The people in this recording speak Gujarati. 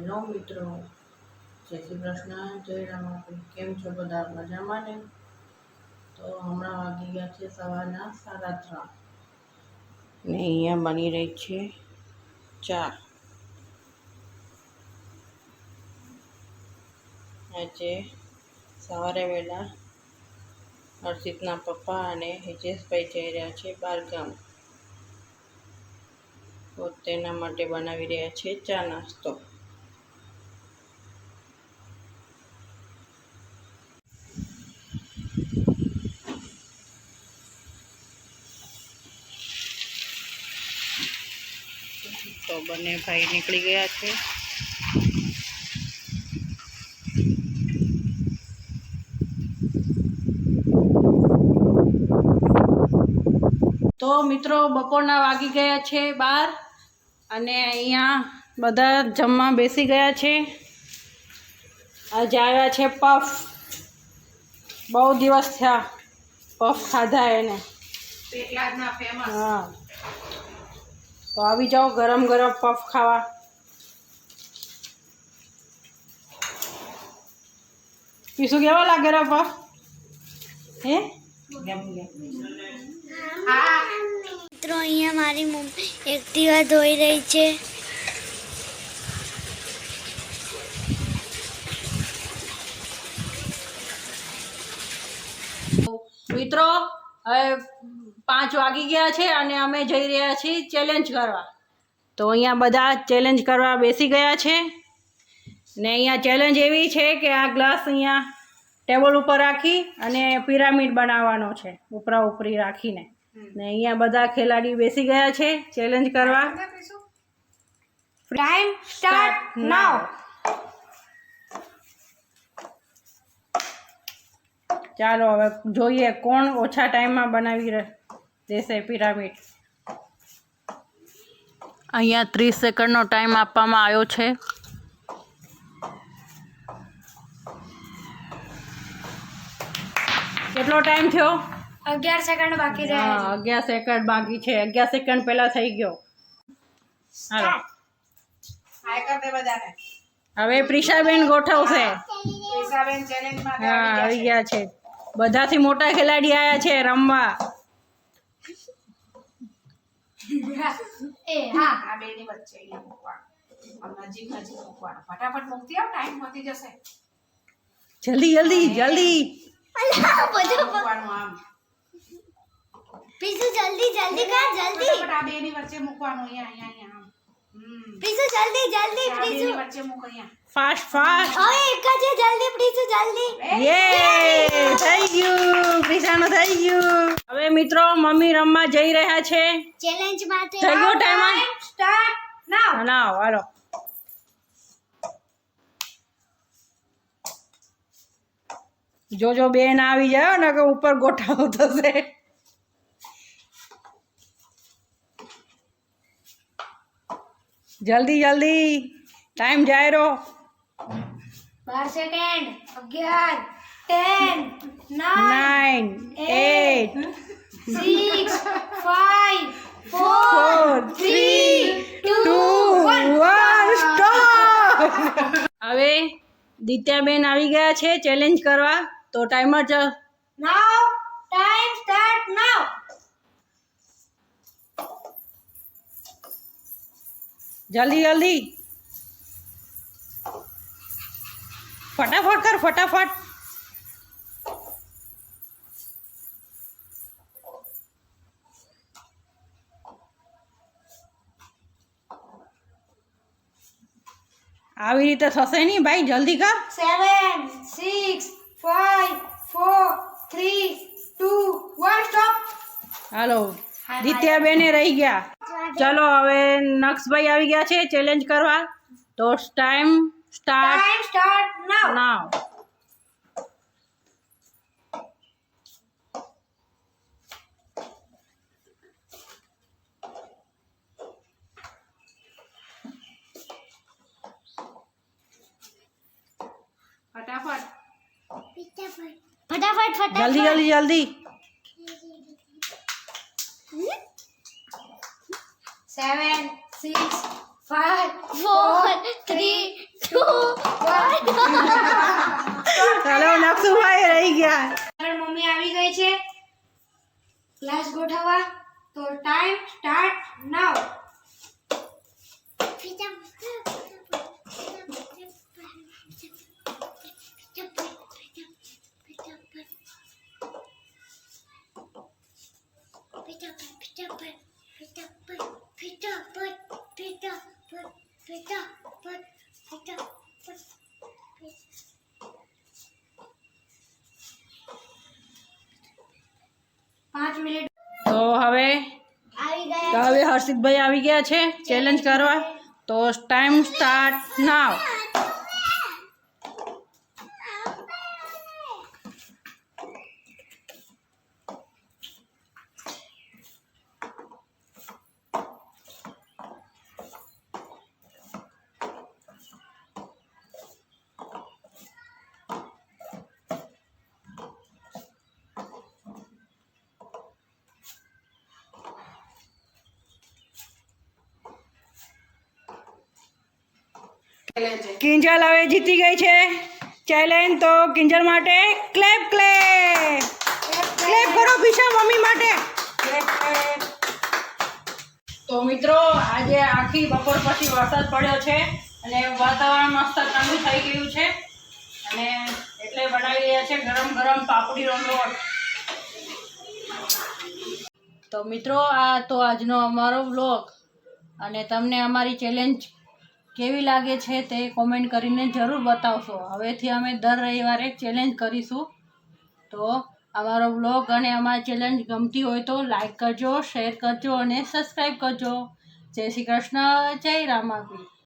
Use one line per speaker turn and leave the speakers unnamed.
હેલો મિત્રો, જય શ્રી કૃષ્ણ, જય રામાપીર. કેમ છો બધા? મજામાં ને? તો હમણાં વાગી ગયા છે સવારના 3:30 ને અહીંયા બની રહી છે ચા. આજે સવારે વહેલા હર્ષિતના પપ્પા અને હિતેશભાઈ જઈ રહ્યા છે બહારગામ, તો તેના માટે બનાવી રહ્યા છે ચા નાસ્તો. તો બંને ભાઈ નીકળી ગયા છે. તો મિત્રો, બપોરના વાગી ગયા છે 12 અને અહીંયા બધા જમવા બેસી ગયા છે. આજે આવ્યા છે પફ. બહુ દિવસ થયા પફ ખાધા એને. હા, તો આવી જાઓ ગરમ ગરમ પફ ખાવા. પીશું કેવા લાગે રે પફ? હે
મિત્રો, અહીંયા મારી મમ્મી એક્ટિવા ધોઈ રહી છે.
મિત્રો, હવે 5 વાગી ગયા છે અને અમે જઈ રહ્યા છીએ ચેલેન્જ કરવા. તો અહીંયા બધા ચેલેન્જ કરવા બેસી ગયા છે ને અહીંયા ચેલેન્જ એવી છે કે આ ગ્લાસ અહીંયા ટેબલ ઉપર રાખી અને પિરામિડ બનાવવાનો છે ઉપરા ઉપરી રાખીને. ને અહીંયા બધા ખેલાડી બેસી ગયા છે ચેલેન્જ કરવા.
ટાઈમ સ્ટાર્ટ નાઉ.
ચાલો હવે જોઈએ કોણ ઓછા ટાઈમમાં બનાવી દેશે પિરામિડ. અહીંયા 30 સેકન્ડનો ટાઈમ આપવામાં આવ્યો છે. કેટલો ટાઈમ થયો?
11 સેકન્ડ બાકી રહે.
હા, 11 સેકન્ડ બાકી છે. 11 સેકન્ડ પહેલા થઈ ગયો. હાલો, હવે પ્રિશાબેન ગોઠવશે. હા, આવી ગયા છે. બધાથી મોટા ખેલાડી આવ્યા છે રમવા.
આ બેની વચ્ચે અહીંયા મૂકવાનું. નજીક મૂકવાનું. ફટાફટ મૂકતી આવ, ટાઈમ પતી જશે.
જલ્દી જલ્દી જલ્દી
મૂકવાનું આમ.
પીસુ જલ્દી જલ્દી કર, જલ્દી.
ફટાફટ આ બેની વચ્ચે મૂકવાનું. અહીંયા આમ.
પીસુ જલ્દી જલ્દી,
આ
પીસુ.
બેની વચ્ચે મૂક અહીંયા.
Fast fast.
હવે એક જ છે, જલ્દી પીસુ જલ્દી.
યે, થઈ ગયું. પ્રિશાનું થઈ ગયું. હવે મિત્રો, મમ્મી રમવા જઈ રહ્યા છે.
ચેલેન્જ માટે
થઈ ગયો ટાઈમ?
સ્ટાર્ટ નાઉ.
નાવ હાલો. જોજો બેન આવી જાય ને કે ઉપર ગોઠાવ થશે. જલ્દી જલ્દી, ટાઈમ જાય રો.
12 સેકન્ડ. 11 10 9
9 8
6 5 4
4 3 2 1 સ્ટોપ. હવે દિત્યાબેન આવી ગયા છે ચેલેન્જ કરવા. તો ટાઈમર
નાઉ. ટાઈમ સ્ટાર્ટ નાઉ.
જલ્દી જલ્દી, ફટાફટ કર, ફટાફટ. આવી રીતે થશે નહીં ભાઈ, જલ્દી કર.
7 6 5 4 3 2 1 સ્ટોપ.
હાલો, દિત્યાબેને રહી ગયા. ચલો હવે નક્ષભાઈ આવી ગયા છે ચેલેન્જ કરવા. તો ટાઈમ સ્ટાર્ટ
ટાઈમ સ્ટાર્ટ નાઉ.
નાવ.
ફટાફટ.
ફટાફટ ફટાફટ.
જલ્દી જલ્દી જલ્દી.
7 6 5 4 3
ચાલો નકશુભાઈ રહી ગયા.
મમ્મી આવી ગઈ છે ક્લાસ ગોઠવવા, તો ટાઈમ સ્ટાર્ટ નાઉ.
તો હવે હર્ષિતભાઈ આવી ગયા છે ચેલેન્જ કરવા. તો ટાઈમ સ્ટાર્ટ નાવ. કિંજલ હવે જીતી ગઈ છે ચેલેન્જ. તો કિંજલ માટે ક્લેપ ક્લેપ ક્લેપ કરો પીછા મમ્મી માટે. તો મિત્રો આજે આખી બપોર પછી વરસાદ પડ્યો છે અને વાતાવરણ મસ્ત ઠંડુ થઈ ગયું છે અને એટલે બનાવી રહ્યા છે ગરમ ગરમ પાપડીનો લોટ. તો મિત્રો આ તો આજનો અમારો વ્લોગ, અને તમને અમારી ચેલેન્જ કેવી લાગે છે તે કોમેન્ટ કરીને જરૂર બતાવશો. હવેથી અમે દર રવિવારે ચેલેન્જ કરીશું. તો અમારો વ્લોગ અને અમારી ચેલેન્જ ગમતી હોય તો લાઈક કરજો, શેર કરજો અને સબસ્ક્રાઈબ કરજો. જય શ્રી કૃષ્ણ, જય રામાપીર.